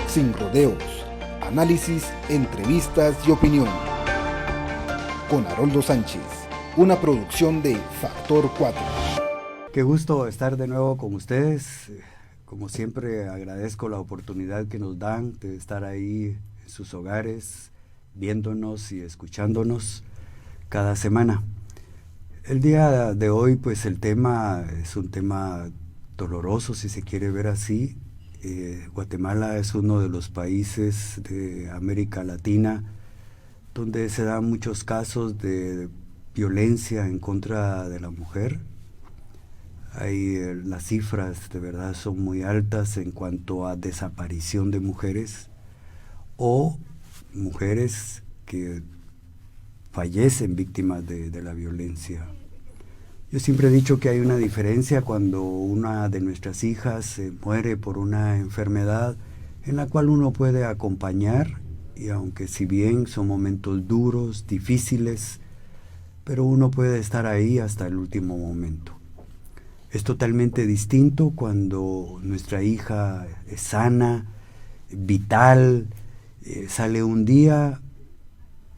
Sin rodeos, análisis, entrevistas y opinión. Con Haroldo Sánchez, una producción de Factor 4. Qué gusto estar de nuevo con ustedes. Como siempre, agradezco la oportunidad que nos dan de estar ahí en sus hogares, viéndonos y escuchándonos cada semana. El día de hoy, pues el tema es un tema doloroso, si se quiere ver así. Guatemala es uno de los países de América Latina donde se dan muchos casos de violencia en contra de la mujer. Las cifras de verdad son muy altas en cuanto a desaparición de mujeres o mujeres que fallecen víctimas de la violencia. Yo siempre he dicho que hay una diferencia cuando una de nuestras hijas muere por una enfermedad en la cual uno puede acompañar, y aunque si bien son momentos duros, difíciles, pero uno puede estar ahí hasta el último momento. Es totalmente distinto cuando nuestra hija es sana, vital, sale un día,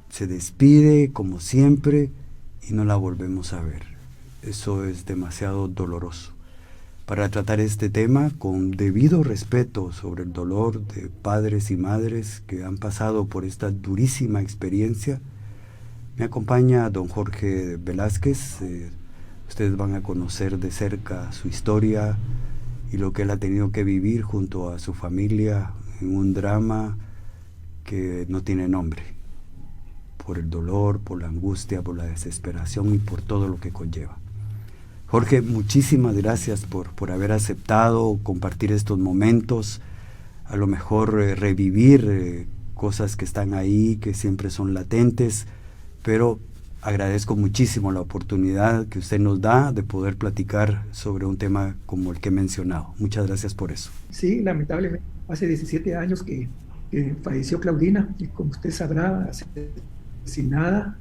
se despide como siempre y no la volvemos a ver. Eso es demasiado doloroso. Para tratar este tema con debido respeto sobre el dolor de padres y madres que han pasado por esta durísima experiencia, me acompaña don Jorge Velázquez. Ustedes van a conocer de cerca su historia y lo que él ha tenido que vivir junto a su familia en un drama que no tiene nombre, por el dolor, por la angustia, por la desesperación y por todo lo que conlleva. Jorge, muchísimas gracias por haber aceptado compartir estos momentos, a lo mejor revivir cosas que están ahí, que siempre son latentes, pero agradezco muchísimo la oportunidad que usted nos da de poder platicar sobre un tema como el que he mencionado. Muchas gracias por eso. Sí, lamentablemente, hace 17 años que falleció Claudina, y como usted sabrá, asesinada.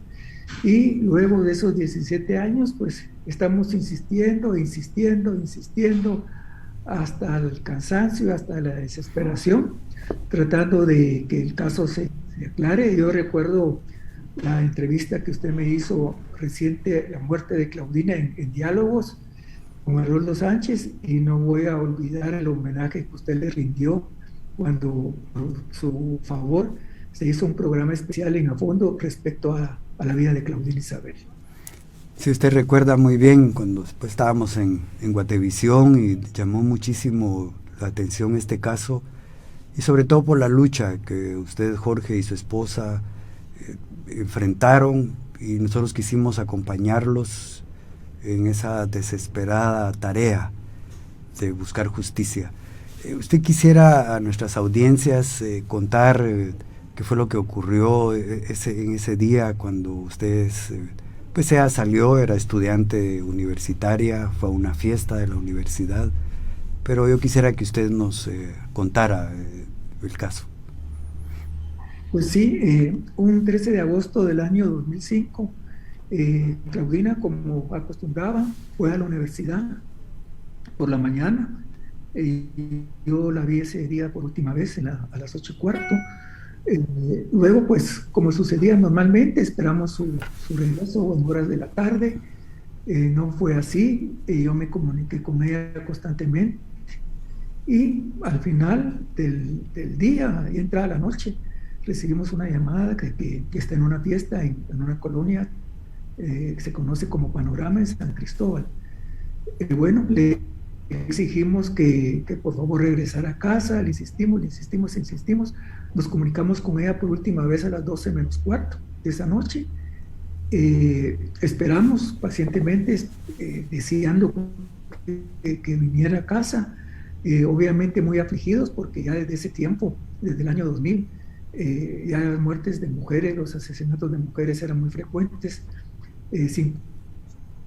Y luego de esos 17 años, pues estamos insistiendo hasta el cansancio, hasta la desesperación, tratando de que el caso se aclare. Yo recuerdo la entrevista que usted me hizo reciente, la muerte de Claudina en Diálogos con Haroldo Sánchez, y no voy a olvidar el homenaje que usted le rindió cuando, por su favor, se hizo un programa especial en A Fondo respecto a la vida de Claudina Isabel. Si usted recuerda muy bien, cuando después estábamos en Guatevisión, y llamó muchísimo la atención este caso, y sobre todo por la lucha que usted, Jorge, y su esposa enfrentaron, y nosotros quisimos acompañarlos en esa desesperada tarea de buscar justicia. ¿Usted quisiera a nuestras audiencias contar qué fue lo que ocurrió en ese día cuando usted pues ella salió, era estudiante universitaria, fue a una fiesta de la universidad, pero yo quisiera que usted nos contara el caso? Pues sí, un 13 de agosto del año 2005, Claudina, como acostumbraba, fue a la universidad por la mañana. Yo la vi ese día por última vez a las 8:15. Luego, pues, como sucedía normalmente, esperamos su regreso en horas de la tarde. No fue así. Yo me comuniqué con ella constantemente. Y al final del día, y entrada la noche, recibimos una llamada que está en una fiesta en una colonia que se conoce como Panorama en San Cristóbal. Bueno, le exigimos que por favor regresara a casa, le insistimos. Nos comunicamos con ella por última vez a las 12:45 de esa noche. Esperamos pacientemente, deseando que viniera a casa, obviamente muy afligidos porque ya desde ese tiempo, desde el año 2000, ya las muertes de mujeres, los asesinatos de mujeres eran muy frecuentes.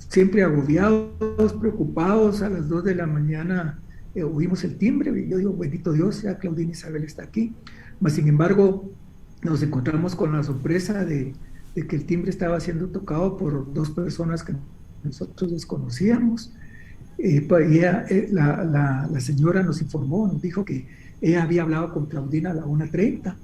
Siempre agobiados, preocupados. A las 2 de la mañana oímos el timbre y yo digo, bendito Dios, ya Claudina Isabel está aquí. Mas, sin embargo, nos encontramos con la sorpresa de que el timbre estaba siendo tocado por dos personas que nosotros desconocíamos. La señora nos informó, nos dijo que ella había hablado con Claudina a la 1:30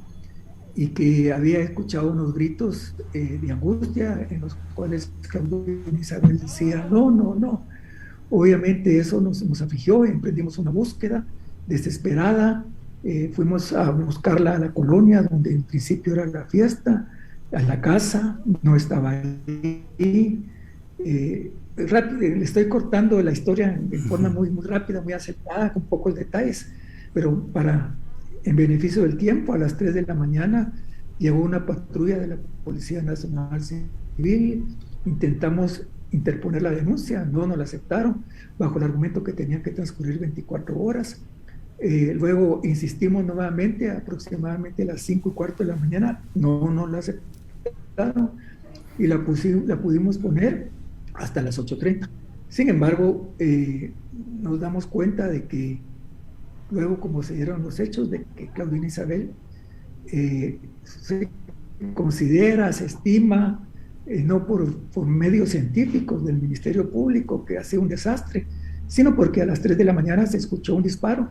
y que había escuchado unos gritos de angustia en los cuales Claudina Isabel decía, no, no, no. Obviamente eso nos afligió, emprendimos una búsqueda desesperada, fuimos a buscarla a la colonia donde en principio era la fiesta, a la casa, no estaba ahí. Rápido, le estoy cortando la historia de forma muy, muy rápida, muy aceptada, con pocos detalles, pero en beneficio del tiempo, a las 3 de la mañana llegó una patrulla de la Policía Nacional Civil, intentamos interponer la denuncia, no nos la aceptaron, bajo el argumento que tenían que transcurrir 24 horas. Luego insistimos nuevamente, aproximadamente a las 5:15 de la mañana, no nos la aceptaron y la pudimos poner hasta las 8:30. Sin embargo, nos damos cuenta de que luego, como se dieron los hechos, de que Claudina Isabel se considera, se estima, no por medios científicos del Ministerio Público, que hace un desastre, sino porque a las 3 de la mañana se escuchó un disparo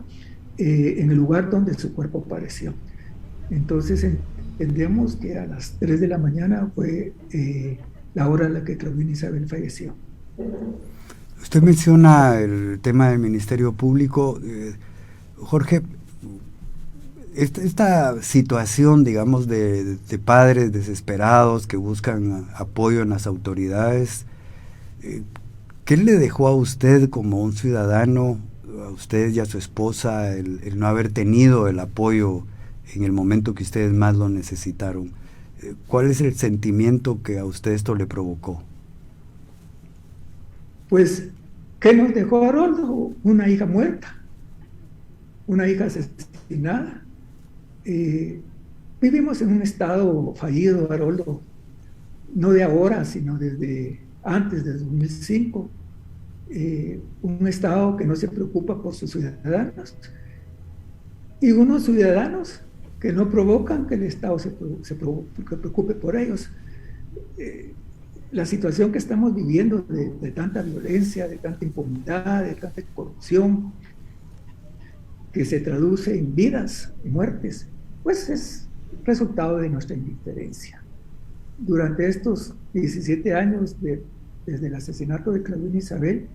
en el lugar donde su cuerpo apareció. Entonces entendemos que a las 3 de la mañana fue la hora en la que Claudina Isabel falleció. Usted menciona el tema del Ministerio Público. Jorge, esta situación, digamos, de padres desesperados que buscan apoyo en las autoridades, ¿qué le dejó a usted como un ciudadano, a usted y a su esposa, el no haber tenido el apoyo en el momento que ustedes más lo necesitaron? ¿Cuál es el sentimiento que a usted esto le provocó? Pues, ¿qué nos dejó Haroldo? Una hija muerta, una hija asesinada. Vivimos en un estado fallido, Haroldo, no de ahora, sino desde antes de 2005. Un estado que no se preocupa por sus ciudadanos y unos ciudadanos que no provocan que el Estado se preocupe por ellos. La situación que estamos viviendo de tanta violencia, de tanta impunidad, de tanta corrupción, que se traduce en vidas y muertes, pues es resultado de nuestra indiferencia. Durante estos 17 años desde el asesinato de Claudina Isabel,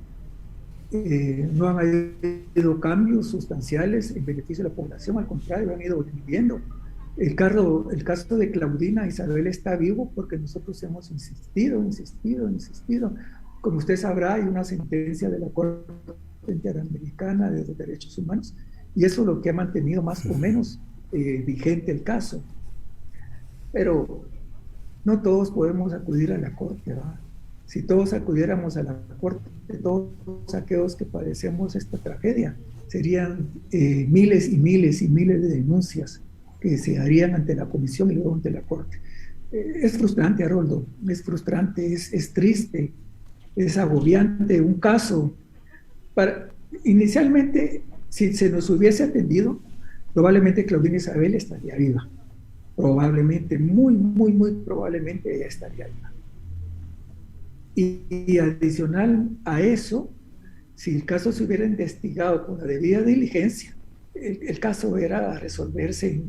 no han habido cambios sustanciales en beneficio de la población, al contrario, han ido disminuyendo. El caso de Claudina Isabel está vivo porque nosotros hemos insistido. Como usted sabrá, hay una sentencia de la Corte Interamericana de los Derechos Humanos y eso es lo que ha mantenido más o menos vigente el caso. Pero no todos podemos acudir a la Corte, ¿verdad? Si todos acudiéramos a la Corte, todos aquellos que padecemos esta tragedia, serían miles y miles y miles de denuncias que se harían ante la Comisión y luego ante la Corte. Es frustrante, Haroldo, es frustrante, es triste, es agobiante. Un caso, inicialmente, si se nos hubiese atendido, probablemente Claudina Isabel estaría viva. Probablemente, muy, muy, muy probablemente ella estaría viva. Y adicional a eso, si el caso se hubiera investigado con la debida diligencia, el caso era resolverse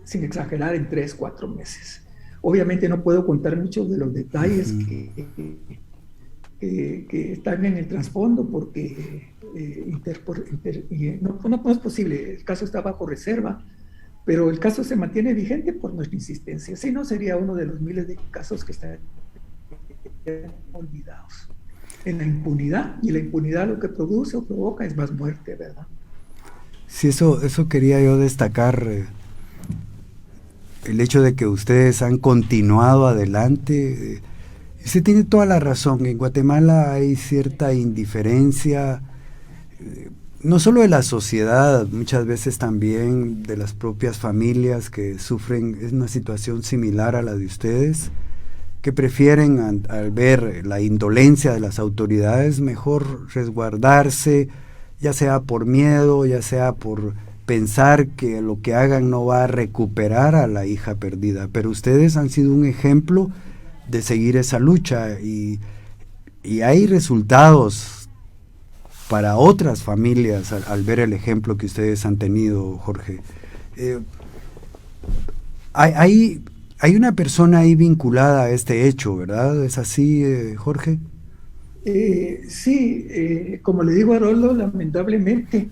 sin exagerar en 3-4 meses. Obviamente no puedo contar muchos de los detalles que están en el trasfondo porque no es posible, el caso está bajo reserva, pero el caso se mantiene vigente por nuestra insistencia. Si no, sería uno de los miles de casos que están olvidados en la impunidad, y la impunidad lo que produce o provoca es más muerte, ¿verdad? Sí, eso quería yo destacar, el hecho de que ustedes han continuado adelante. Usted tiene toda la razón, en Guatemala hay cierta indiferencia, no solo de la sociedad, muchas veces también de las propias familias que sufren una situación similar a la de ustedes, que prefieren al ver la indolencia de las autoridades mejor resguardarse, ya sea por miedo, ya sea por pensar que lo que hagan no va a recuperar a la hija perdida. Pero ustedes han sido un ejemplo de seguir esa lucha y hay resultados para otras familias al ver el ejemplo que ustedes han tenido, Jorge. Hay una persona ahí vinculada a este hecho, ¿verdad? ¿Es así, Jorge? Sí, como le digo a Haroldo, lamentablemente,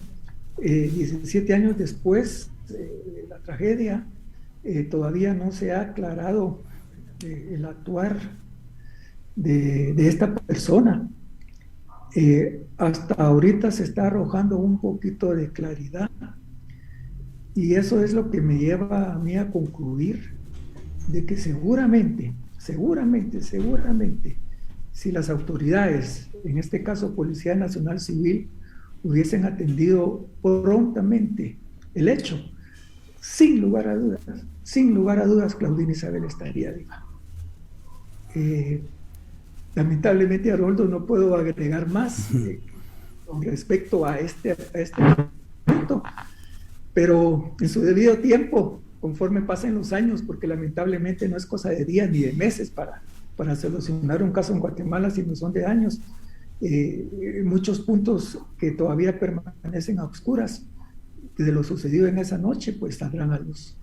17 años después de la tragedia, todavía no se ha aclarado el actuar de esta persona. Hasta ahorita se está arrojando un poquito de claridad, y eso es lo que me lleva a mí a concluir de que seguramente, si las autoridades, en este caso Policía Nacional Civil, hubiesen atendido prontamente el hecho, sin lugar a dudas, Claudina Isabel estaría viva. Lamentablemente, Haroldo, no puedo agregar más con respecto a este punto, pero en su debido tiempo, conforme pasen los años, porque lamentablemente no es cosa de días ni de meses para solucionar un caso en Guatemala, sino son de años, muchos puntos que todavía permanecen a oscuras de lo sucedido en esa noche, pues saldrán a luz.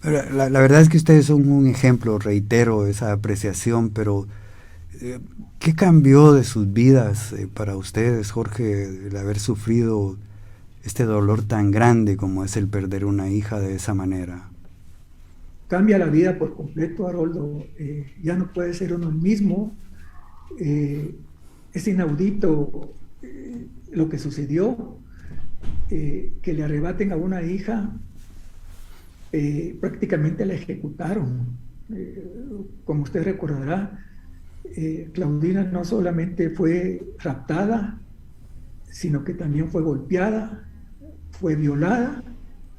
La verdad es que ustedes son un ejemplo, reitero esa apreciación, pero ¿qué cambió de sus vidas para ustedes, Jorge, el haber sufrido este dolor tan grande como es el perder una hija de esa manera? Cambia la vida por completo, Haroldo. Ya no puede ser uno el mismo. Es inaudito lo que sucedió, que le arrebaten a una hija, prácticamente la ejecutaron. Como usted recordará, Claudina no solamente fue raptada, sino que también fue golpeada, fue violada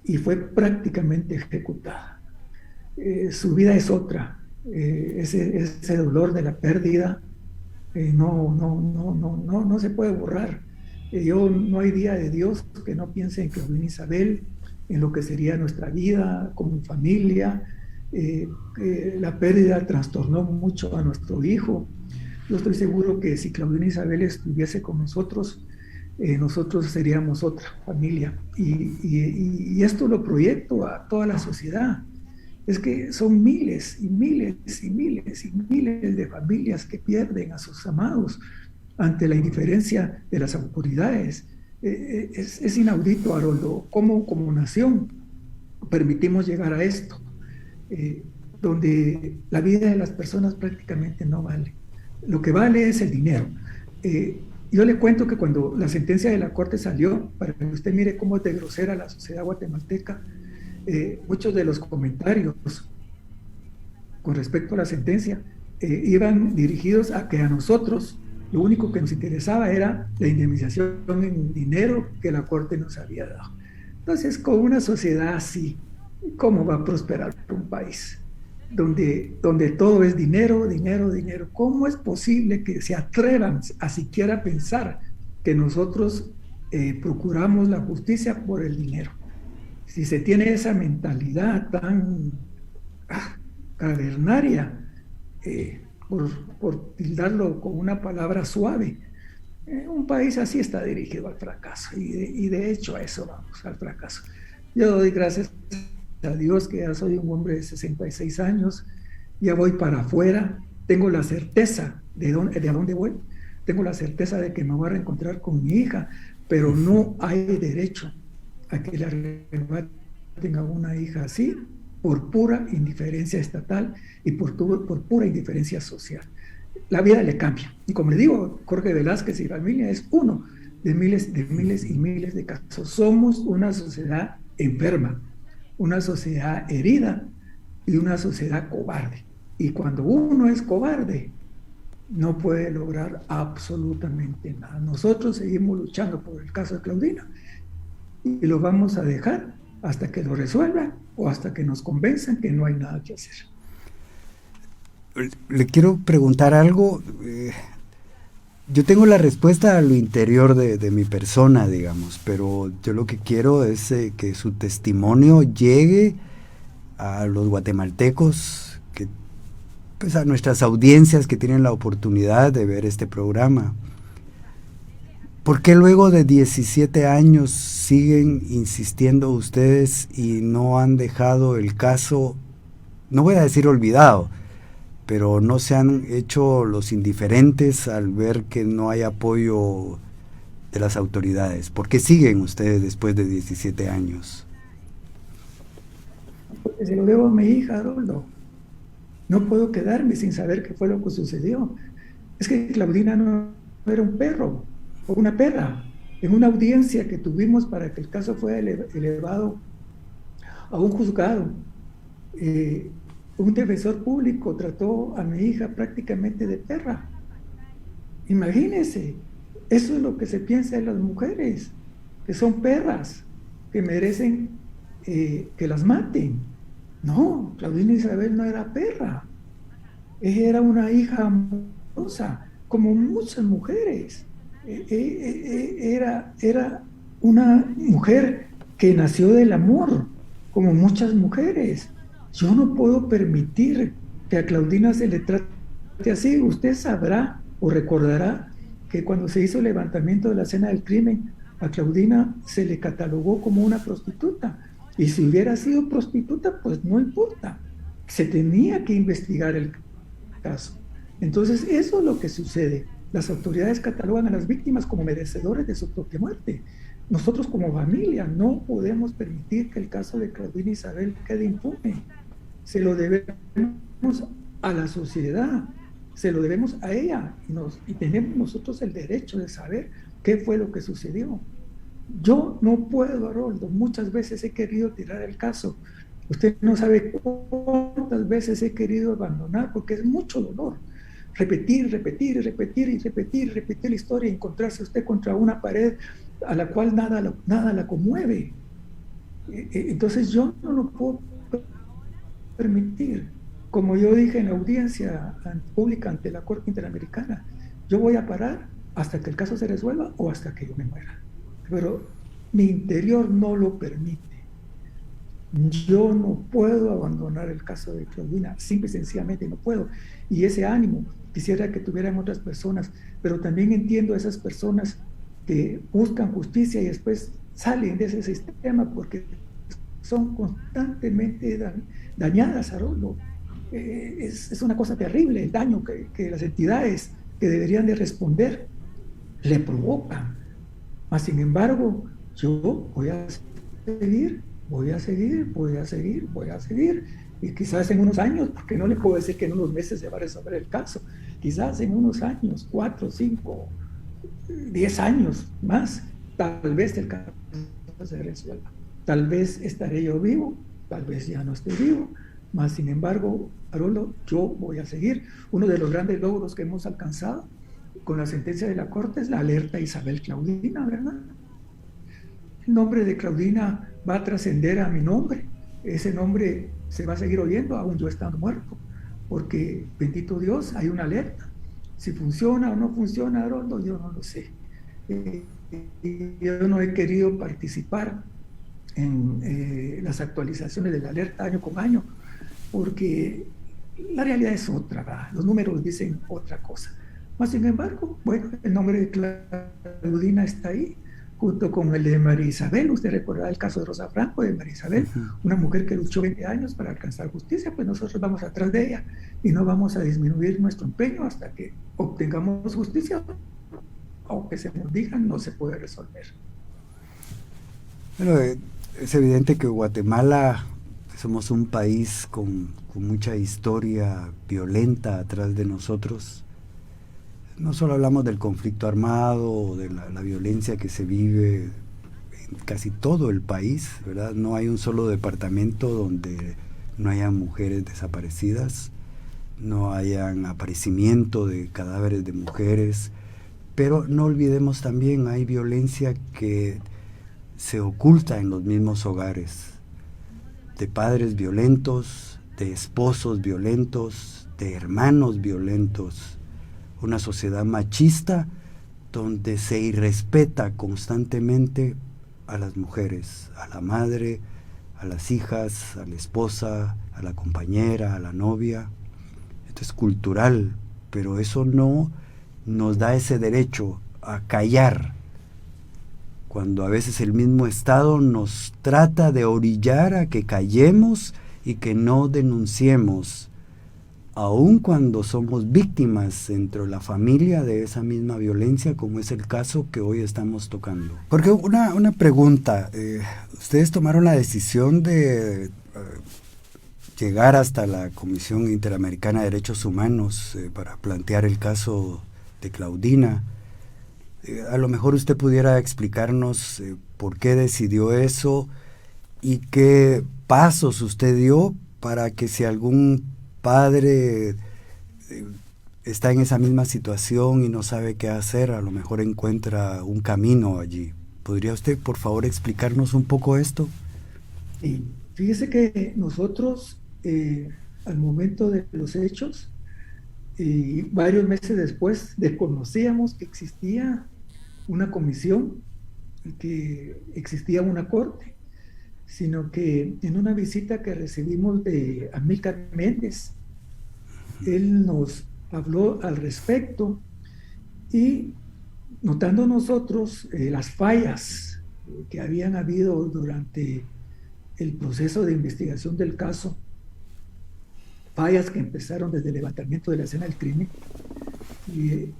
y fue prácticamente ejecutada. Su vida es otra. Ese dolor de la pérdida no se puede borrar. No hay día de Dios que no piense en Claudina Isabel, en lo que sería nuestra vida como familia. La pérdida trastornó mucho a nuestro hijo. Yo estoy seguro que si Claudina Isabel estuviese con nosotros, nosotros seríamos otra familia. Y esto lo proyecto a toda la sociedad. Es que son miles y miles y miles y miles de familias que pierden a sus amados ante la indiferencia de las autoridades. Es inaudito, Haroldo, cómo como nación permitimos llegar a esto, donde la vida de las personas prácticamente no vale. Lo que vale es el dinero. Yo le cuento que cuando la sentencia de la Corte salió, para que usted mire cómo es de grosera la sociedad guatemalteca, muchos de los comentarios con respecto a la sentencia iban dirigidos a que a nosotros lo único que nos interesaba era la indemnización en dinero que la Corte nos había dado. Entonces, con una sociedad así, ¿cómo va a prosperar un país? Donde todo es dinero, dinero, dinero. ¿Cómo es posible que se atrevan a siquiera pensar que nosotros procuramos la justicia por el dinero? Si se tiene esa mentalidad tan cavernaria, por tildarlo con una palabra suave, un país así está dirigido al fracaso, y de hecho a eso vamos, al fracaso. Yo doy gracias a Dios que ya soy un hombre de 66 años, ya voy para afuera, tengo la certeza de dónde voy, tengo la certeza de que me voy a reencontrar con mi hija, pero no hay derecho a que le arrebaten a una hija así por pura indiferencia estatal y por pura indiferencia social. La vida le cambia. Y como le digo, Jorge Velázquez y familia es uno de miles y miles de casos. Somos una sociedad enferma, una sociedad herida y una sociedad cobarde. Y cuando uno es cobarde, no puede lograr absolutamente nada. Nosotros seguimos luchando por el caso de Claudina y lo vamos a dejar hasta que lo resuelvan o hasta que nos convenzan que no hay nada que hacer. Le quiero preguntar algo. Yo tengo la respuesta a lo interior de mi persona, digamos, pero yo lo que quiero es que su testimonio llegue a los guatemaltecos, pues a nuestras audiencias que tienen la oportunidad de ver este programa. ¿Por qué luego de 17 años siguen insistiendo ustedes y no han dejado el caso, no voy a decir olvidado, pero no se han hecho los indiferentes al ver que no hay apoyo de las autoridades? ¿Por qué siguen ustedes después de 17 años? Porque se lo debo a mi hija, Haroldo. No puedo quedarme sin saber qué fue lo que sucedió. Es que Claudina no era un perro o una perra. En una audiencia que tuvimos para que el caso fuera elevado a un juzgado, un defensor público trató a mi hija prácticamente de perra. Imagínense, eso es lo que se piensa de las mujeres, que son perras, que merecen que las maten. No, Claudina Isabel no era perra. Ella era una hija amorosa, como muchas mujeres. Era una mujer que nació del amor, como muchas mujeres. Yo no puedo permitir que a Claudina se le trate así. Usted sabrá o recordará que cuando se hizo el levantamiento de la escena del crimen, a Claudina se le catalogó como una prostituta. Y si hubiera sido prostituta, pues no importa. Se tenía que investigar el caso. Entonces, eso es lo que sucede. Las autoridades catalogan a las víctimas como merecedores de su propia muerte. Nosotros como familia no podemos permitir que el caso de Claudina Isabel quede impune. Se lo debemos a la sociedad, se lo debemos a ella, y tenemos nosotros el derecho de saber qué fue lo que sucedió. Yo no puedo, Haroldo, muchas veces he querido tirar el caso. Usted no sabe cuántas veces he querido abandonar, porque es mucho dolor. Repetir la historia y encontrarse usted contra una pared a la cual nada la conmueve. Entonces yo no lo puedo permitir. Como yo dije en la audiencia pública ante la Corte Interamericana, yo voy a parar hasta que el caso se resuelva o hasta que yo me muera. Pero mi interior no lo permite. Yo no puedo abandonar el caso de Claudina, simple y sencillamente no puedo. Y ese ánimo quisiera que tuvieran otras personas, pero también entiendo a esas personas que buscan justicia y después salen de ese sistema porque son constantemente dañadas, Haroldo. Es una cosa terrible el daño que las entidades que deberían de responder le provocan. Mas, sin embargo, yo voy a seguir, y quizás en unos años, porque no le puedo decir que en unos meses se va a resolver el caso, quizás en unos años, 4, 5, 10 años más, tal vez el caso se resuelva. Tal vez estaré yo vivo, tal vez ya no esté vivo, mas sin embargo, Haroldo, yo voy a seguir. Uno de los grandes logros que hemos alcanzado con la sentencia de la Corte es la alerta Isabel Claudina, ¿verdad? El nombre de Claudina va a trascender a mi nombre. Ese nombre se va a seguir oyendo aún yo estando muerto, porque, bendito Dios, hay una alerta. Si funciona o no funciona, Haroldo, yo no lo sé. Yo no he querido participar en las actualizaciones de la alerta año con año, porque la realidad es otra, ¿verdad? Los números dicen otra cosa. Mas, sin embargo, bueno, el nombre de Claudina está ahí, junto con el de María Isabel. Usted recordará el caso de Rosa Franco, de María Isabel, una mujer que luchó 20 años para alcanzar justicia. Pues nosotros vamos atrás de ella y no vamos a disminuir nuestro empeño hasta que obtengamos justicia, aunque se nos diga, no se puede resolver. Bueno, es evidente que Guatemala somos un país con mucha historia violenta atrás de nosotros. No solo hablamos del conflicto armado o de la violencia que se vive en casi todo el país, ¿verdad? No hay un solo departamento donde no haya mujeres desaparecidas, no hayan aparecimiento de cadáveres de mujeres, pero no olvidemos también, hay violencia que se oculta en los mismos hogares, de padres violentos, de esposos violentos, de hermanos violentos. Una sociedad machista donde se irrespeta constantemente a las mujeres, a la madre, a las hijas, a la esposa, a la compañera, a la novia. Esto es cultural, pero eso no nos da ese derecho a callar cuando a veces el mismo Estado nos trata de orillar a que callemos y que no denunciemos, aun cuando somos víctimas dentro de la familia de esa misma violencia, como es el caso que hoy estamos tocando. Porque una pregunta, ustedes tomaron la decisión de llegar hasta la Comisión Interamericana de Derechos Humanos para plantear el caso de Claudina. A lo mejor usted pudiera explicarnos por qué decidió eso y qué pasos usted dio para que si algún padre está en esa misma situación y no sabe qué hacer, a lo mejor encuentra un camino allí. ¿Podría usted, por favor, explicarnos un poco esto? Sí, fíjese que nosotros, al momento de los hechos, y varios meses después, desconocíamos que existía una comisión, que existía una corte, sino que en una visita que recibimos de Amílcar Méndez, él nos habló al respecto y notando nosotros las fallas que habían habido durante el proceso de investigación del caso, fallas que empezaron desde el levantamiento de la escena del crimen, y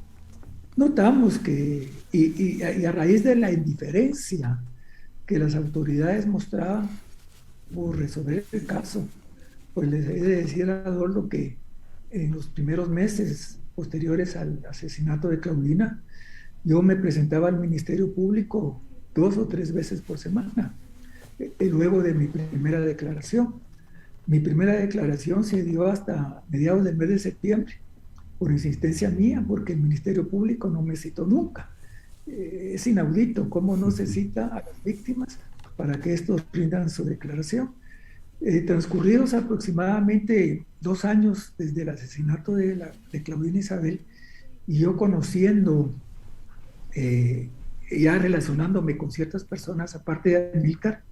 notamos que, y a raíz de la indiferencia que las autoridades mostraban por resolver el caso, pues les he de decir a Adolfo que en los primeros meses posteriores al asesinato de Claudina, yo me presentaba al Ministerio Público 2 o 3 veces por semana, luego de mi primera declaración. Mi primera declaración se dio hasta mediados del mes de septiembre, por insistencia mía, porque el Ministerio Público no me citó nunca. Es inaudito cómo no se cita a las víctimas para que estos brindan su declaración. Transcurridos aproximadamente 2 años desde el asesinato de Claudina Isabel, y yo conociendo, ya relacionándome con ciertas personas aparte de Amílcar,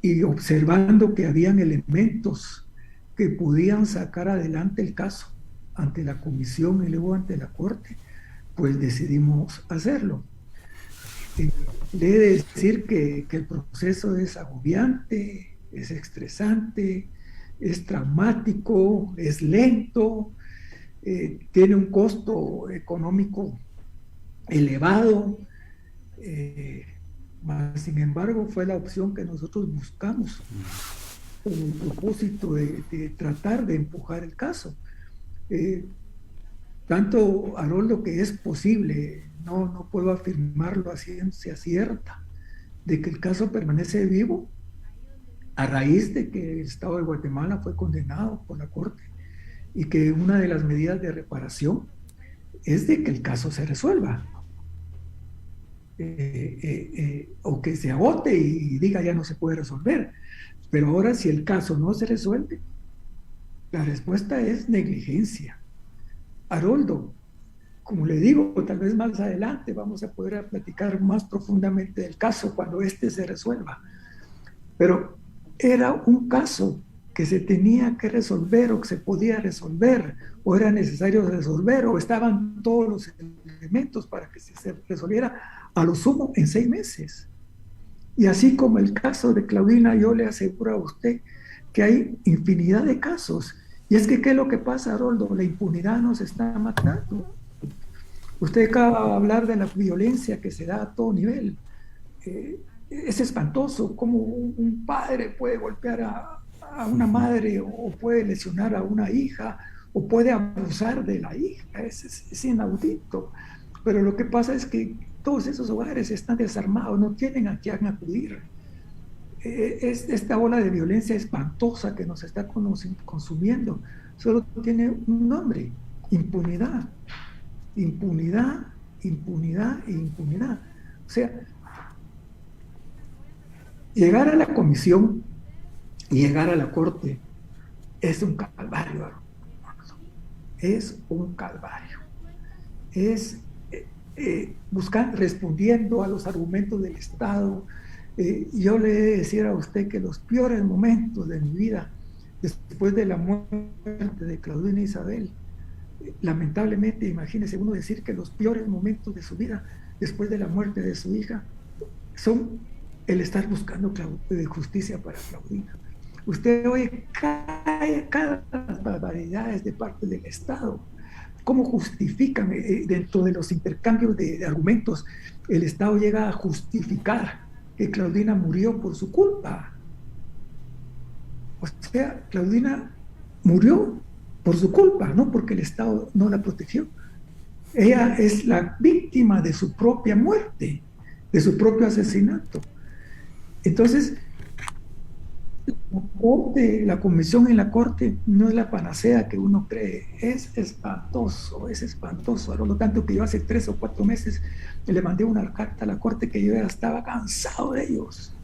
y observando que habían elementos que podían sacar adelante el caso ante la comisión y luego ante la corte, pues decidimos hacerlo. Le he de decir que el proceso es agobiante, es estresante, es traumático, es lento, tiene un costo económico elevado, sin embargo fue la opción que nosotros buscamos con el propósito de tratar de empujar el caso. Tanto, Haroldo, que es posible, no puedo afirmarlo a ciencia cierta, de que el caso permanece vivo a raíz de que el Estado de Guatemala fue condenado por la Corte y que una de las medidas de reparación es de que el caso se resuelva. O que se agote y diga ya no se puede resolver. Pero ahora, si el caso no se resuelve, la respuesta es negligencia. Haroldo, como le digo, tal vez más adelante vamos a poder platicar más profundamente del caso cuando éste se resuelva. Pero era un caso que se tenía que resolver o que se podía resolver, o era necesario resolver, o estaban todos los elementos para que se resolviera a lo sumo en 6 meses. Y así como el caso de Claudina, yo le aseguro a usted que hay infinidad de casos. Y es que, ¿qué es lo que pasa, Haroldo? La impunidad nos está matando. Usted acaba de hablar de la violencia que se da a todo nivel. Es espantoso cómo un padre puede golpear a una madre, o puede lesionar a una hija, o puede abusar de la hija. Es inaudito. Pero lo que pasa es que todos esos hogares están desarmados, no tienen a quién acudir. Esta ola de violencia espantosa que nos está consumiendo solo tiene un nombre: impunidad. Impunidad, impunidad e impunidad. O sea, llegar a la comisión y llegar a la corte es un calvario. Es un calvario. Es buscar, respondiendo a los argumentos del Estado. Yo le he de decir a usted que los peores momentos de mi vida, después de la muerte de Claudina Isabel, lamentablemente, imagínese uno decir que los peores momentos de su vida, después de la muerte de su hija, son el estar buscando justicia para Claudina. Usted oye cada barbaridades de parte del Estado. ¿Cómo justifican dentro de los intercambios de argumentos? El Estado llega a justificar que Claudina murió por su culpa. O sea, Claudina murió por su culpa, no porque el Estado no la protegió. Ella es la víctima de su propia muerte, de su propio asesinato. Entonces, la comisión en la corte no es la panacea que uno cree. Es espantoso, es espantoso. Por lo tanto, que yo hace 3 o 4 meses le mandé una carta a la corte que yo ya estaba cansado de ellos.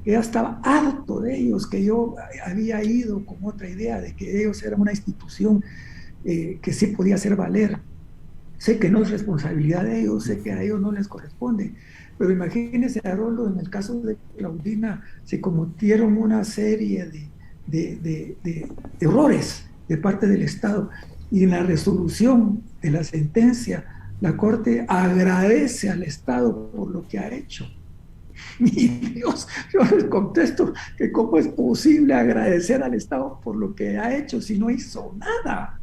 Que ya estaba harto de ellos, que yo había ido con otra idea de que ellos eran una institución que sí podía hacer valer. Sé que no es responsabilidad de ellos, sé que a ellos no les corresponde, pero imagínense, Haroldo, en el caso de Claudina se cometieron una serie de errores de parte del Estado, y en la resolución de la sentencia la Corte agradece al Estado por lo que ha hecho. Mi Dios, yo les contesto que cómo es posible agradecer al Estado por lo que ha hecho si no hizo nada.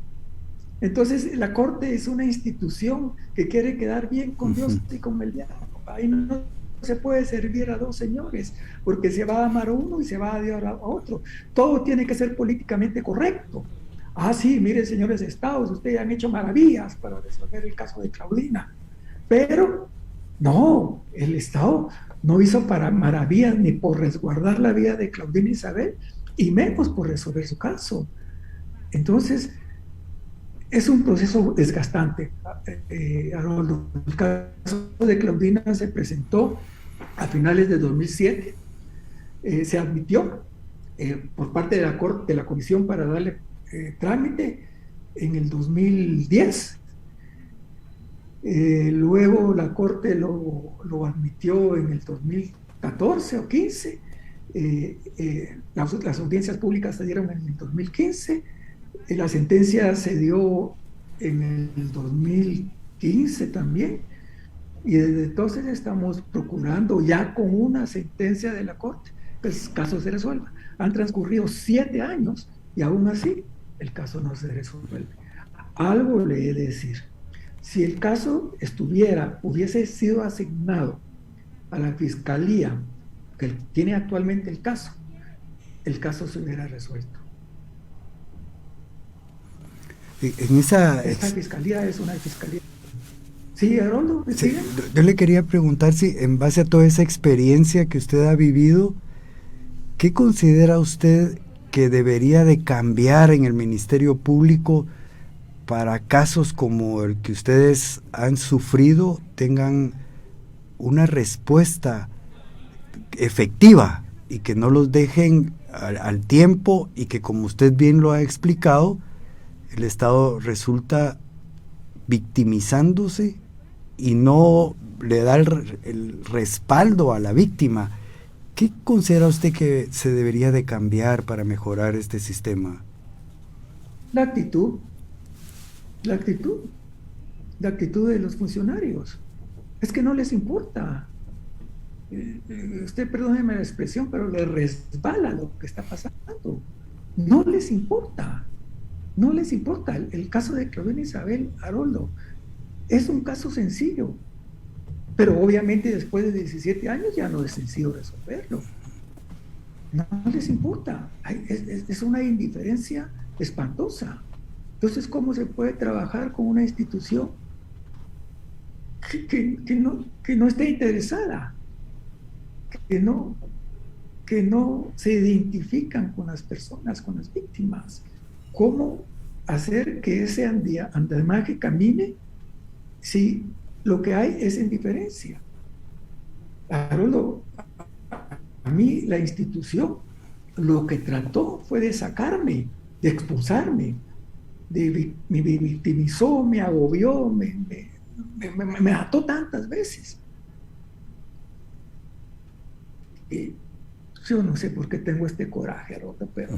Entonces la Corte es una institución que quiere quedar bien con Dios y con el diablo. Ahí no se puede servir a 2 señores, porque se va a amar a uno y se va a odiar a otro. Todo tiene que ser políticamente correcto. Ah, sí, miren, señores estados, ustedes han hecho maravillas para resolver el caso de Claudina, pero no, el Estado no hizo para maravillas ni por resguardar la vida de Claudina Isabel, y menos por resolver su caso. Entonces, es un proceso desgastante. Haroldo, el caso de Claudina se presentó a finales de 2007, se admitió por parte de la Corte, de la Comisión, para darle trámite en el 2010. Luego la Corte lo admitió en el 2014 o 15. Las audiencias públicas se dieron en el 2015. La sentencia se dio en el 2015 también, y desde entonces estamos procurando ya con una sentencia de la Corte que el caso se resuelva. Han transcurrido 7 años y aún así el caso no se resuelve. Algo le he de decir: si el caso hubiese sido asignado a la fiscalía que tiene actualmente el caso se hubiera resuelto. Esta fiscalía es una fiscalía. Sí, Haroldo, sí, yo le quería preguntar si, en base a toda esa experiencia que usted ha vivido, ¿qué considera usted que debería de cambiar en el Ministerio Público para casos como el que ustedes han sufrido tengan una respuesta efectiva y que no los dejen al tiempo, y que, como usted bien lo ha explicado, el Estado resulta victimizándose y no le da el respaldo a la víctima? ¿Qué considera usted que se debería de cambiar para mejorar este sistema? La actitud de los funcionarios. Es que no les importa. Usted, perdóneme la expresión, pero le resbala lo que está pasando. No les importa. No les importa. El caso de Claudina Isabel, Haroldo, es un caso sencillo, pero obviamente después de 17 años ya no es sencillo resolverlo. No les importa. Es una indiferencia espantosa. Entonces, ¿cómo se puede trabajar con una institución que no esté interesada, que no se identifican con las personas, con las víctimas? ¿Cómo hacer que ese andamiaje camine si lo que hay es indiferencia? Haroldo, a mí la institución lo que trató fue de sacarme, de expulsarme, me victimizó, me agobió, me ató tantas veces. Y yo no sé por qué tengo este coraje, Haroldo, pero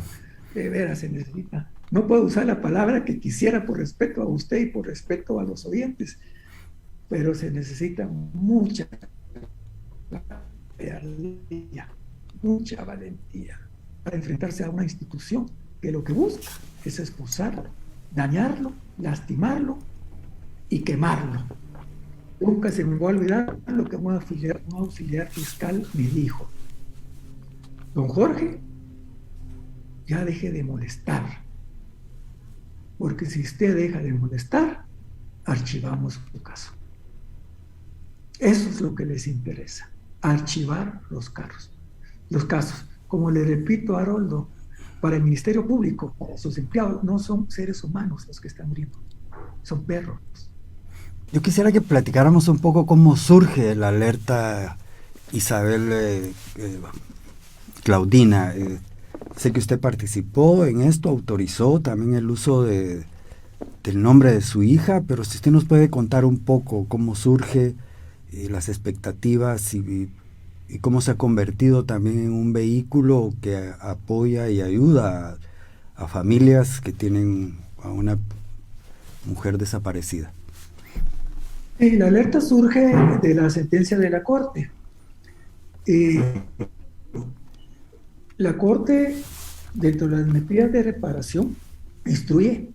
de veras se necesita. No puedo usar la palabra que quisiera por respeto a usted y por respeto a los oyentes, pero se necesita mucha valentía, mucha valentía para enfrentarse a una institución que lo que busca es expulsarlo, dañarlo, lastimarlo y quemarlo. Nunca se me va a olvidar lo que un auxiliar fiscal me dijo: don Jorge, ya deje de molestar, porque si usted deja de molestar, archivamos su caso. Eso es lo que les interesa, archivar los casos. Como le repito a Haroldo, para el Ministerio Público, sus empleados no son seres humanos los que están muriendo, son perros. Yo quisiera que platicáramos un poco cómo surge la alerta Isabel Claudina. Sé que usted participó en esto, autorizó también el uso del nombre de su hija, pero si usted nos puede contar un poco cómo surge, las expectativas y cómo se ha convertido también en un vehículo que apoya y ayuda a familias que tienen a una mujer desaparecida. La alerta surge de la sentencia de la Corte. La Corte, dentro de las medidas de reparación, instruye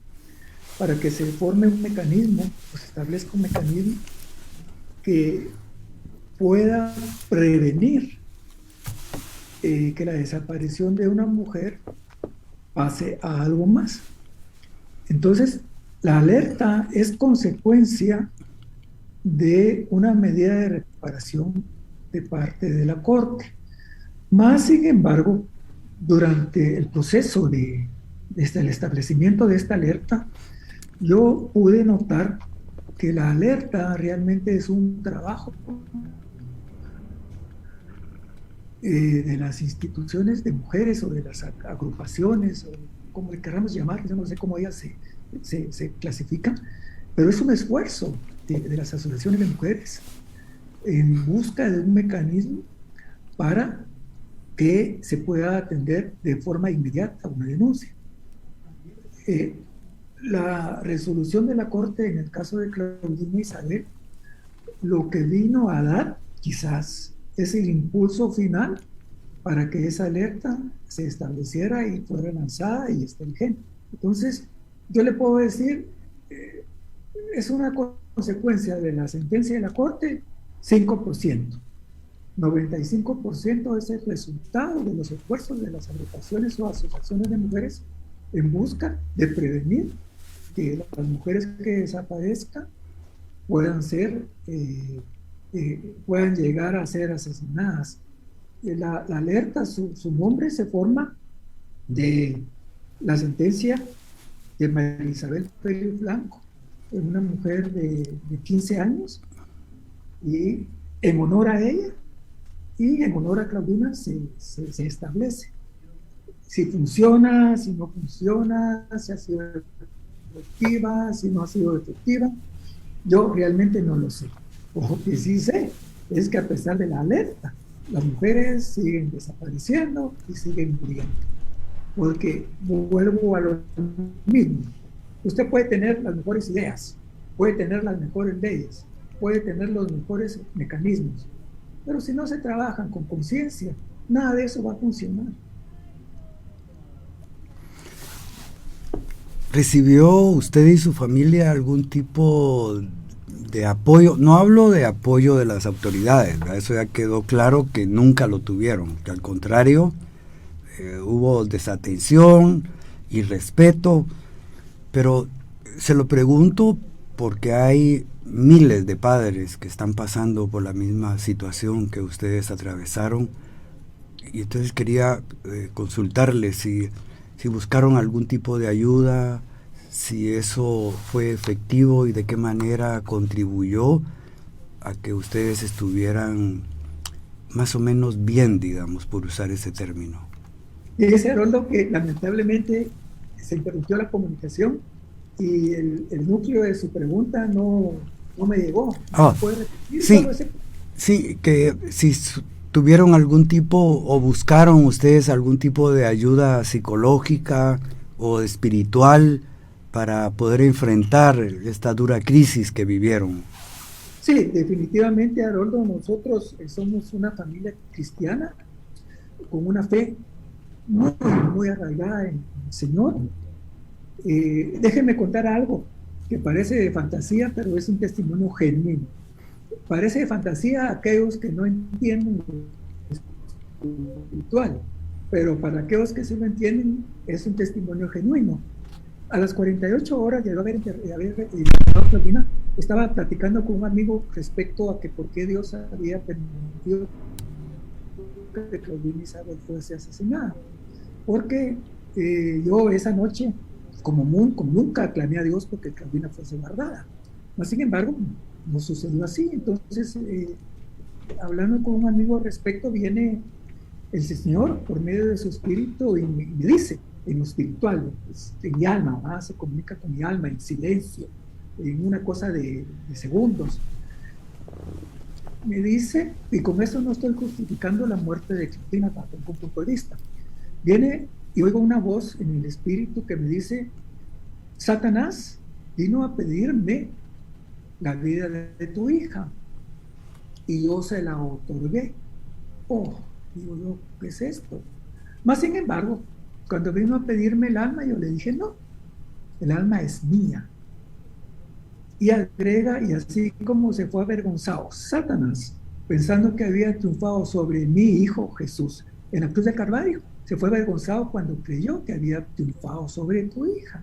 para que se forme un mecanismo, o se establezca un mecanismo que pueda prevenir que la desaparición de una mujer pase a algo más. Entonces, la alerta es consecuencia de una medida de reparación de parte de la Corte. Más sin embargo, durante el proceso desde el establecimiento de esta alerta, yo pude notar que la alerta realmente es un trabajo de las instituciones de mujeres o de las agrupaciones, o como le queramos llamar, yo no sé cómo ellas se clasifican, pero es un esfuerzo de las asociaciones de mujeres en busca de un mecanismo para que se pueda atender de forma inmediata una denuncia. La resolución de la Corte en el caso de Claudina Isabel, lo que vino a dar quizás es el impulso final para que esa alerta se estableciera y fuera lanzada y esté vigente. Entonces, yo le puedo decir, es una consecuencia de la sentencia de la Corte, 5%. 95% es el resultado de los esfuerzos de las agrupaciones o asociaciones de mujeres en busca de prevenir que las mujeres que desaparezcan puedan llegar a ser asesinadas. La alerta, su nombre se forma de la sentencia de María Isabel Félix Blanco, una mujer de 15 años, y en honor a ella y en honor a Claudina se establece. Si funciona, si no funciona, si ha sido efectiva, si no ha sido efectiva, yo realmente no lo sé. Lo que sí sé es que a pesar de la alerta, las mujeres siguen desapareciendo y siguen muriendo. Porque vuelvo a lo mismo. Usted puede tener las mejores ideas, puede tener las mejores leyes, puede tener los mejores mecanismos, pero si no se trabajan con conciencia, nada de eso va a funcionar. ¿Recibió usted y su familia algún tipo de apoyo? No hablo de apoyo de las autoridades, ¿verdad? Eso ya quedó claro que nunca lo tuvieron, que al contrario, hubo desatención, irrespeto, pero se lo pregunto porque hay miles de padres que están pasando por la misma situación que ustedes atravesaron, y entonces quería consultarles si buscaron algún tipo de ayuda, si eso fue efectivo y de qué manera contribuyó a que ustedes estuvieran más o menos bien, digamos, por usar ese término. Y ese Haroldo, que lamentablemente se interrumpió la comunicación y el núcleo de su pregunta no me llegó. ¿Puede repetir? Sí, que si tuvieron algún tipo o buscaron ustedes algún tipo de ayuda psicológica o espiritual para poder enfrentar esta dura crisis que vivieron. Sí, definitivamente, Haroldo, nosotros somos una familia cristiana con una fe muy, muy arraigada en el Señor. Déjenme contar algo que parece de fantasía, pero es un testimonio genuino. Parece de fantasía a aquellos que no entienden lo espiritual, pero para aquellos que sí lo entienden, es un testimonio genuino. A las 48 horas de haber Claudina, estaba platicando con un amigo respecto a que por qué Dios había permitido que Claudina Isabel fuese asesinada. Porque yo esa noche, como nunca clamé a Dios porque Claudina fuese guardada. Mas, sin embargo, no sucedió así. Entonces, hablando con un amigo al respecto, viene el Señor por medio de su espíritu y me dice, en lo espiritual, en mi alma, ¿verdad? Se comunica con mi alma en silencio, en una cosa de segundos. Me dice, y con eso no estoy justificando la muerte de Claudina bajo ningún punto de vista. Viene y oigo una voz en el espíritu que me dice, Satanás vino a pedirme la vida de tu hija y yo se la otorgué. Oh, digo yo, ¿qué es esto? Más sin embargo, cuando vino a pedirme el alma, yo le dije, no, el alma es mía. Y agrega, y así como se fue avergonzado Satanás, pensando que había triunfado sobre mi hijo Jesús en la cruz del Calvario, se fue avergonzado cuando creyó que había triunfado sobre tu hija.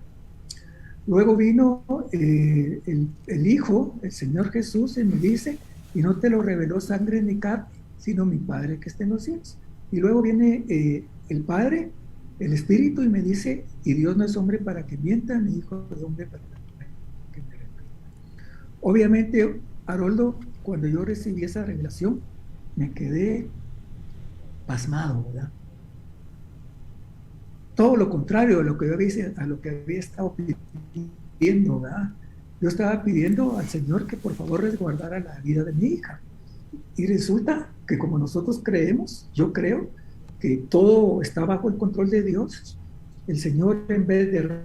Luego vino el Hijo, el Señor Jesús, y me dice, y no te lo reveló sangre ni carne, sino mi Padre que está en los cielos. Y luego viene el Padre, el Espíritu, y me dice, y Dios no es hombre para que mienta, ni hijo de hombre para que me reprenda. Obviamente, Haroldo, cuando yo recibí esa revelación, me quedé pasmado, ¿verdad? Todo lo contrario a lo que había estado pidiendo, ¿verdad? Yo estaba pidiendo al Señor que por favor resguardara la vida de mi hija. Y resulta que como nosotros creemos, yo creo que todo está bajo el control de Dios. El Señor, en vez de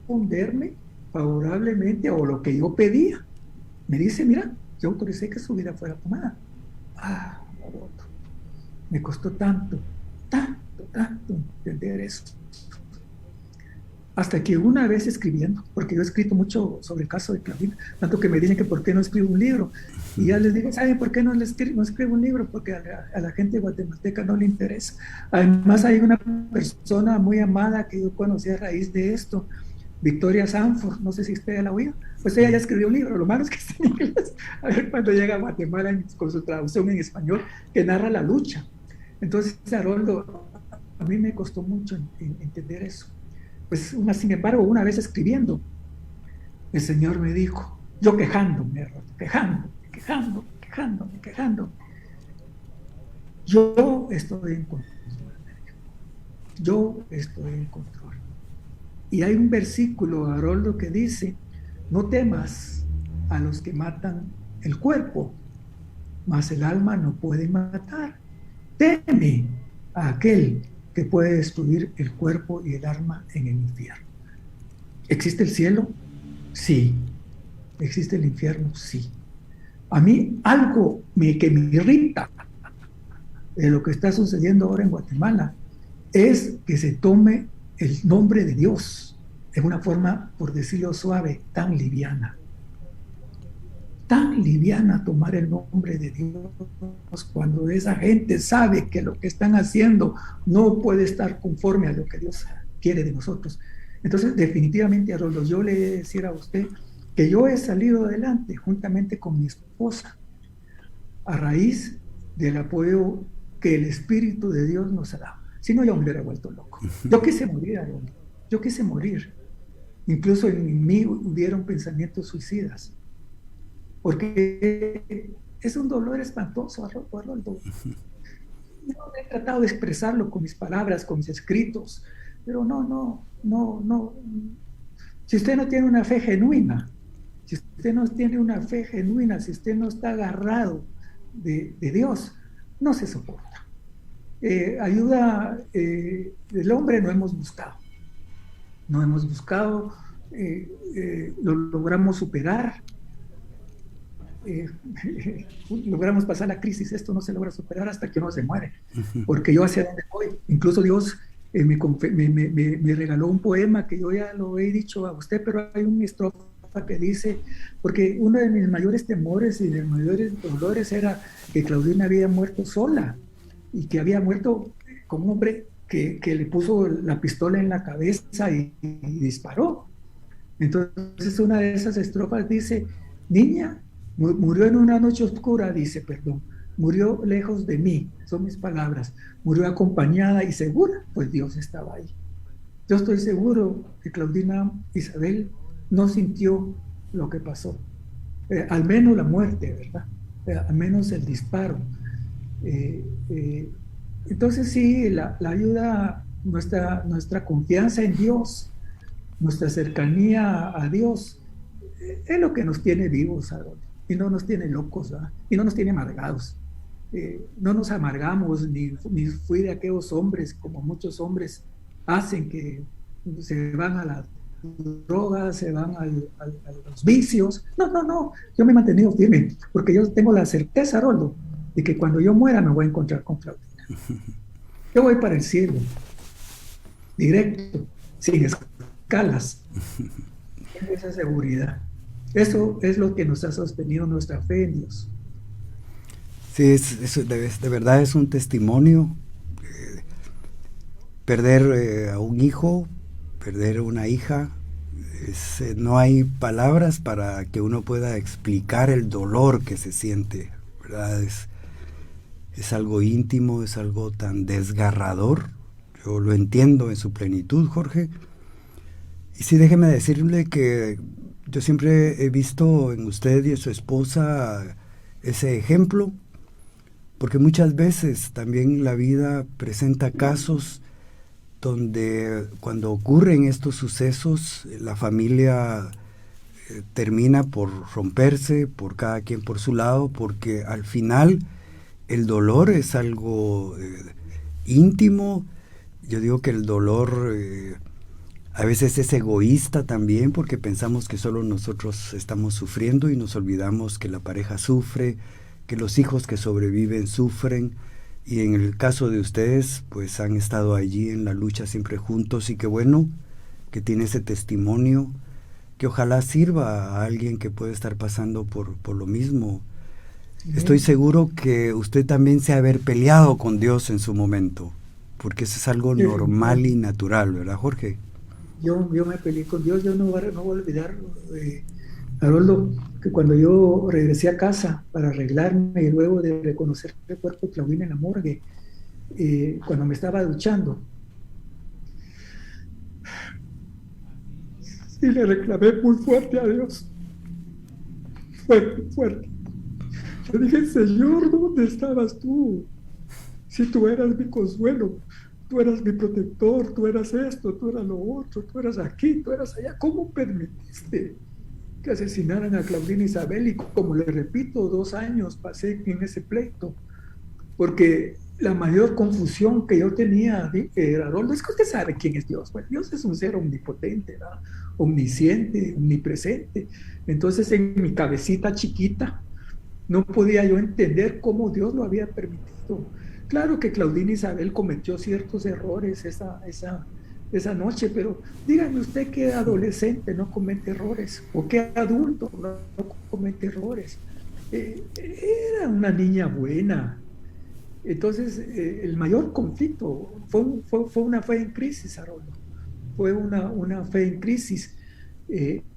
responderme favorablemente o lo que yo pedía, me dice, mira, yo autoricé que su vida fuera tomada. Ah, me costó tanto entender eso. Hasta que una vez escribiendo, porque yo he escrito mucho sobre el caso de Claudina, tanto que me dicen que por qué no escribo un libro. Y ya les digo, ¿saben por qué no escribo un libro? Porque a la gente guatemalteca no le interesa. Además hay una persona muy amada que yo conocí a raíz de esto, Victoria Sanford, no sé si usted ya la oía, pues ella ya escribió un libro, lo malo es que está en inglés, a ver cuando llega a Guatemala con su traducción en español, que narra la lucha. Entonces, Haroldo, a mí me costó mucho entender eso. Pues, sin embargo, una vez escribiendo, el Señor me dijo, yo quejándome, quejando, yo estoy en control. Yo estoy en control. Y hay un versículo, Haroldo, que dice, no temas a los que matan el cuerpo, mas el alma no puede matar. Teme a aquel que puede destruir el cuerpo y el alma en el infierno. ¿Existe el cielo? Sí. ¿Existe el infierno? Sí. A mí algo que me irrita de lo que está sucediendo ahora en Guatemala es que se tome el nombre de Dios en una forma, por decirlo suave, tan liviana. Tan liviana tomar el nombre de Dios cuando esa gente sabe que lo que están haciendo no puede estar conforme a lo que Dios quiere de nosotros. Entonces, definitivamente, Haroldo, yo le he de decir a usted que yo he salido adelante juntamente con mi esposa a raíz del apoyo que el Espíritu de Dios nos ha dado. Si no, yo me hubiera vuelto loco. Yo quise morir, Haroldo. Yo quise morir. Incluso en mí hubieron pensamientos suicidas. Porque es un dolor espantoso, Haroldo. Yo he tratado de expresarlo con mis palabras, con mis escritos, pero no. Si usted no tiene una fe genuina, si usted no está agarrado de Dios, no se soporta. Ayuda del hombre no hemos buscado. Lo logramos superar. eh, logramos pasar la crisis, esto no se logra superar hasta que uno se muere, Ujú. porque yo hacia dónde voy. Incluso Dios me regaló un poema que yo ya lo he dicho a usted, pero hay una estrofa que dice, porque uno de mis mayores temores y de mis mayores dolores era que Claudina había muerto sola y que había muerto con un hombre que le puso la pistola en la cabeza y disparó. Entonces una de esas estrofas dice, niña, murió en una noche oscura, dice, perdón, murió lejos de mí, son mis palabras, murió acompañada y segura, pues Dios estaba ahí. Yo estoy seguro que Claudina Isabel no sintió lo que pasó, al menos la muerte, ¿verdad? Al menos el disparo. Eh, eh, entonces sí, la ayuda, nuestra confianza en Dios, nuestra cercanía a Dios, es lo que nos tiene vivos, Aaron, y no nos tiene locos, ¿verdad? Y no nos tiene amargados. No nos amargamos, ni fui de aquellos hombres, como muchos hombres hacen, que se van a las drogas, se van a los vicios. No, no, no, yo me he mantenido firme, porque yo tengo la certeza, Roldo, de que cuando yo muera me voy a encontrar con Claudina. Yo voy para el cielo, directo, sin escalas. Tengo esa seguridad. Eso es lo que nos ha sostenido nuestra fe en Dios. Sí, de verdad es un testimonio. Perder a un hijo, perder una hija, no hay palabras para que uno pueda explicar el dolor que se siente, ¿verdad? Es algo íntimo, es algo tan desgarrador. Yo lo entiendo en su plenitud, Jorge. Y sí, déjeme decirle que yo siempre he visto en usted y en su esposa ese ejemplo, porque muchas veces también la vida presenta casos donde cuando ocurren estos sucesos, la familia termina por romperse, por cada quien por su lado, porque al final el dolor es algo íntimo. Yo digo que el dolor a veces es egoísta también, porque pensamos que solo nosotros estamos sufriendo y nos olvidamos que la pareja sufre, que los hijos que sobreviven sufren. Y en el caso de ustedes, pues han estado allí en la lucha siempre juntos, y qué bueno que tiene ese testimonio, que ojalá sirva a alguien que puede estar pasando por lo mismo. Estoy seguro que usted también se ha haber peleado con Dios en su momento, porque eso es algo normal y natural, ¿verdad, Jorge? Yo me peleé con Dios, yo no voy a olvidar, Haroldo, que cuando yo regresé a casa para arreglarme y luego de reconocer el cuerpo de Claudina en la morgue, cuando me estaba duchando, sí le reclamé muy fuerte a Dios, fuerte, fuerte. Yo dije, Señor, ¿dónde estabas tú? Si tú eras mi consuelo, tú eras mi protector, tú eras esto, tú eras lo otro, tú eras aquí, tú eras allá, ¿cómo permitiste que asesinaran a Claudina Isabel? Y como le repito, 2 años pasé en ese pleito, porque la mayor confusión que yo tenía, Haroldo, es que usted sabe quién es Dios. Bueno, Dios es un ser omnipotente, ¿verdad? Omnisciente, omnipresente. Entonces, en mi cabecita chiquita, no podía yo entender cómo Dios lo había permitido. Claro que Claudina Isabel cometió ciertos errores esa noche, pero dígame usted qué adolescente no comete errores, o qué adulto no comete errores. Era una niña buena. Entonces, el mayor conflicto fue una fe en crisis, Haroldo. Fue una fe en crisis.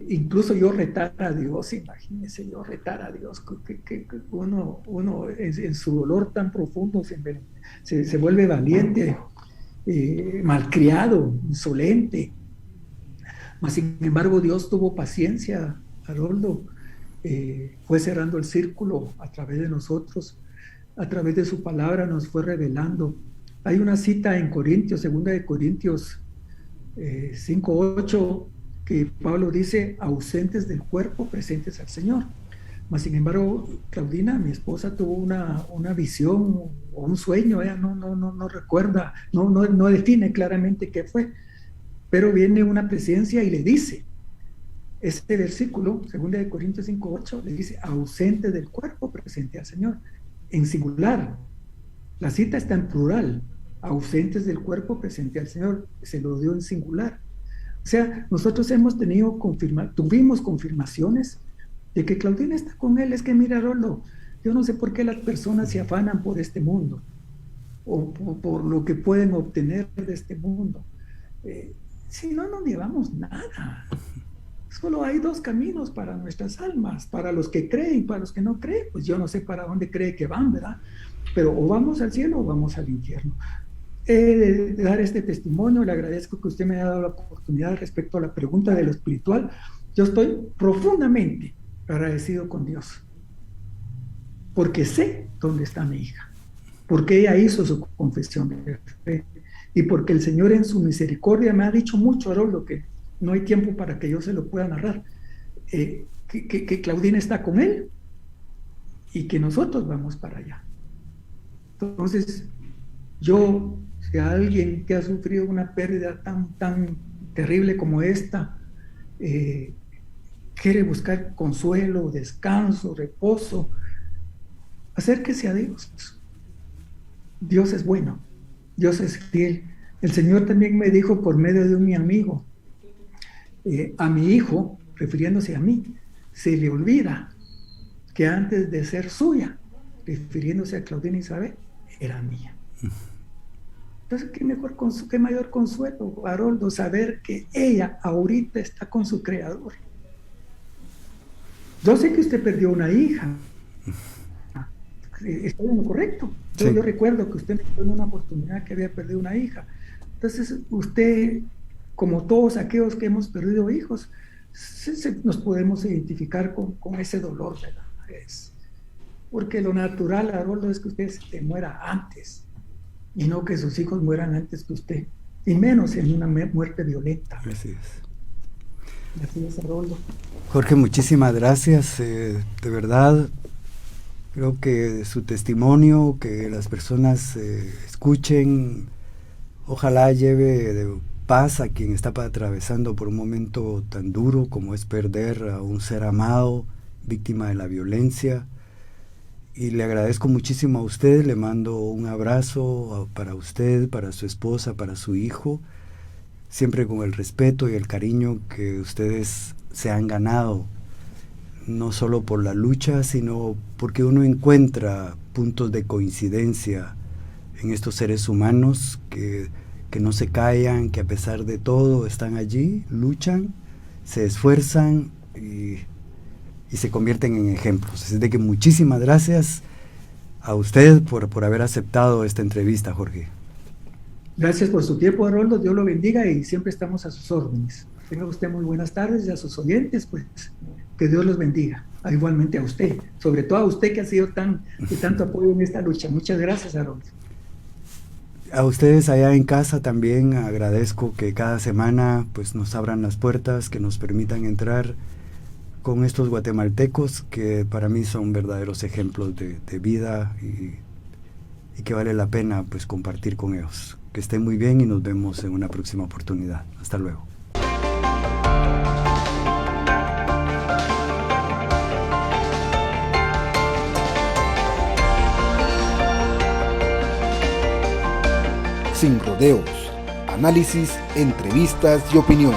Incluso yo retar a Dios, imagínese, yo retar a Dios, que uno en su dolor tan profundo se vuelve valiente, malcriado, insolente. Mas sin embargo Dios tuvo paciencia, Haroldo, fue cerrando el círculo a través de nosotros, a través de su palabra nos fue revelando. Hay una cita en Corintios, 2 de Corintios 5:8, que Pablo dice, ausentes del cuerpo, presentes al Señor. Mas sin embargo, Claudina, mi esposa, tuvo una visión o un sueño, ella no recuerda, no define claramente qué fue, pero viene una presencia y le dice, Este versículo, 2 Corintios 5:8, le dice ausente del cuerpo, presente al Señor, en singular. La cita está en plural, ausentes del cuerpo, presente al Señor, se lo dio en singular. O sea, nosotros tuvimos confirmaciones de que Claudina está con él. Es que mira, Roldo, yo no sé por qué las personas se afanan por este mundo o por lo que pueden obtener de este mundo. Si no nos llevamos nada. Solo hay dos caminos para nuestras almas, para los que creen, para los que no creen, pues yo no sé para dónde cree que van, ¿verdad? Pero o vamos al cielo o vamos al infierno. He de dar este testimonio, le agradezco que usted me haya dado la oportunidad respecto a la pregunta de lo espiritual. Yo estoy profundamente agradecido con Dios, porque sé dónde está mi hija, porque ella hizo su confesión de fe, y porque el Señor en su misericordia me ha dicho mucho, Haroldo, que no hay tiempo para que yo se lo pueda narrar, que Claudina está con él y que nosotros vamos para allá. Entonces, yo, si alguien que ha sufrido una pérdida tan terrible como esta, quiere buscar consuelo, descanso, reposo, acérquese a Dios. Dios es bueno, Dios es fiel. El Señor también me dijo por medio de mi amigo, a mi hijo, refiriéndose a mí, se le olvida que antes de ser suya, refiriéndose a Claudina Isabel, era mía. Entonces, qué mayor consuelo, Haroldo, saber que ella ahorita está con su Creador. Yo sé que usted perdió una hija. Estoy en lo correcto. Sí. Yo recuerdo que usted me dio una oportunidad que había perdido una hija. Entonces, usted, como todos aquellos que hemos perdido hijos, nos podemos identificar con ese dolor, ¿verdad? Porque lo natural, Haroldo, es que usted se muera antes, y no que sus hijos mueran antes que usted, y menos en una muerte violenta. Así es. Así es, Haroldo. Jorge, muchísimas gracias, de verdad. Creo que su testimonio, que las personas escuchen, ojalá lleve de paz a quien está atravesando por un momento tan duro como es perder a un ser amado, víctima de la violencia. Y le agradezco muchísimo a usted, le mando un abrazo para usted, para su esposa, para su hijo, siempre con el respeto y el cariño que ustedes se han ganado, no solo por la lucha, sino porque uno encuentra puntos de coincidencia en estos seres humanos que no se callan, que a pesar de todo están allí, luchan, se esfuerzan y se convierten en ejemplos. Así de que muchísimas gracias a usted por haber aceptado esta entrevista, Jorge. Gracias por su tiempo, Haroldo, Dios lo bendiga y siempre estamos a sus órdenes. Tenga usted muy buenas tardes y a sus oyentes, pues que Dios los bendiga, igualmente a usted, sobre todo a usted que ha sido de tanto apoyo en esta lucha. Muchas gracias, Haroldo. A ustedes allá en casa también agradezco que cada semana pues nos abran las puertas, que nos permitan entrar con estos guatemaltecos que para mí son verdaderos ejemplos de vida y que vale la pena pues compartir con ellos. Que estén muy bien y nos vemos en una próxima oportunidad. Hasta luego. Sin rodeos, análisis, entrevistas y opinión.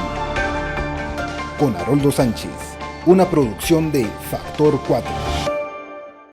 Con Haroldo Sánchez, una producción de Factor 4.